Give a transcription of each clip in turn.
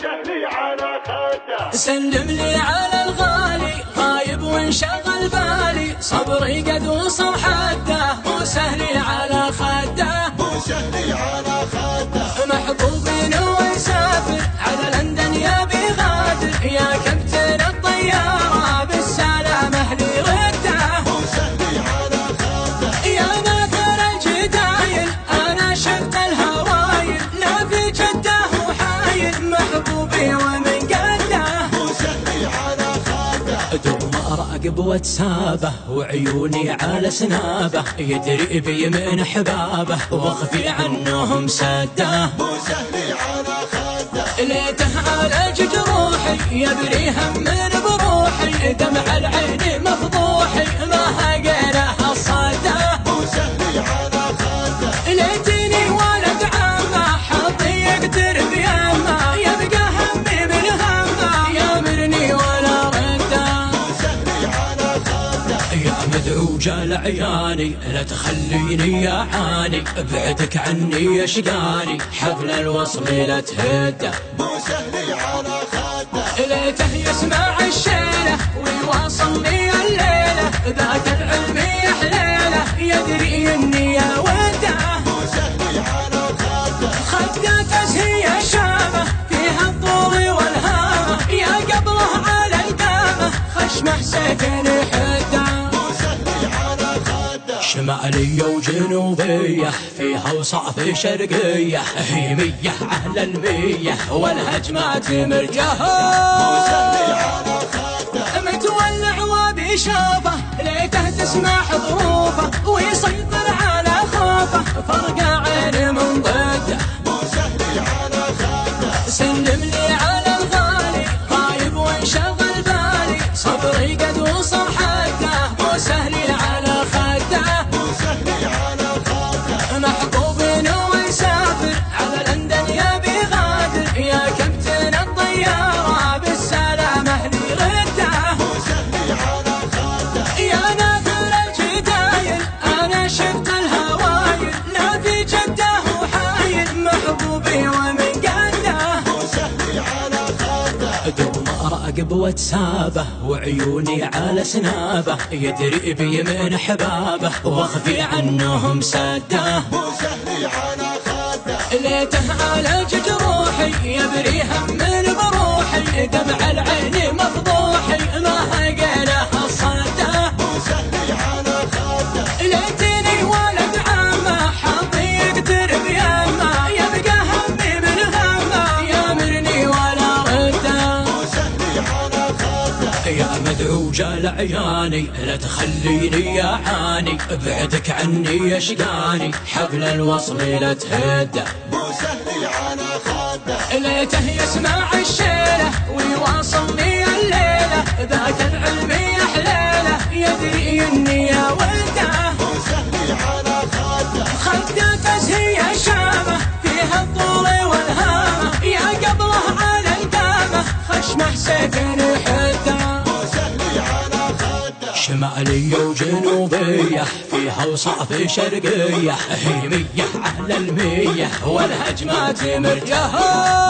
سهلي على خده. سلم لي على الغالي غايب وانشغل بالي، صبري قد وصل حده، مو سهلي على خده، مو سهلي على خده. محبوبي نوى يسافر على لندن يبي غادر، يا كابتن الطيارة بالسلامة لي رده، مو سهلي على خده. يا ناثر الجدايل انا شفت الهوايل، لا في جده وحايل محبوبي ومن قده، مو سهلي على خده. دوم اراقب واتسابه وعيوني على سنابه، يدري بي من حبابه واخفي عنهم سده، مو سهلي على خده. ليته عالج جروحي يبري هم من بروحي، دمع العين مفضوحي ما هقينا الصده، مو سهلي على خده. ليتني ولد عمه حظي يقدر بيمه، يبقى همي من همه يامرني ولا رده، مو سهلي على خده. يا مدعوجة لعياني لا تخليني يا عاني، ابعدك عني يشقاني حفل الوصل لا تهده، مو سهلي على خده. ليته يسمع الشيله ويواصلني الليله، ذاك العلم يا حليله يدري اني يا وده، مو سهلي على خده. خدته هي شامه فيها الطول والهامه، يا قبله على القامه خشمه سكن حده، مو سهلي على خده. شمالية وجنوبية فيها وصعب شرقية، هي 100 على 100 والهجمات مرجحة، مو سهلي على خده. متولع وبيشوفه ليته تسمع ظروفه ويسيطر على خوفه، فرق عين من ضده، مو سهلي على خده. سلم لي على الغالي غايب وانشغل بالي، صبري قد وصل حده، مو سهلي على خده، مو سهلي على خده. محبوبي نوى يسافر على لندن يبي غادر، يا كابتن الطيارة بالسلامة لي رده، مو سهلي على خده. يا ناثر الجدايل انا شفت الهوايل، لا في جده وحايل محبوبي ومن قده، مو سهلي على خده. دوم اراقب واتسابه وعيوني على سنابه، يدري بي من حبابه واخفي عنهم سده، مو سهلي على خده. ليته عالج جروحي يبري هم من بروحي، دمع العين مفضوحي ما هقينا الصده، مو سهلي على خده. ليتني ولد عمه حظي يقدر بيمه، يبقى همي من همه يامرني ولا رده، مو سهلي على خده. يا مدعوجة لعياني لا تخليني يا عاني، ابعدك عني يشقاني حفل الوصل لا تهده، مو سهلي على خده. ليته يسمع الشيله ويواصلني الليله، ذاك العلم يا حليله يدري اني يا وده، مو سهلي على خده. خدته هي شامه فيها الطول والهامه، يا قبله على القامه خشمه سكن حده، مو سهلي على خده. شمالية وجنوبية فيها وصعب شرقية، هي 100 على 100 والهجمات مرجحة،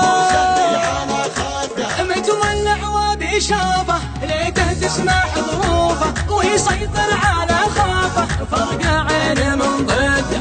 مو سهلي على خده. متولع وبيشوفه ليته تسمع ظروفه ويسيطر على خوفه، فرق عين من ضده.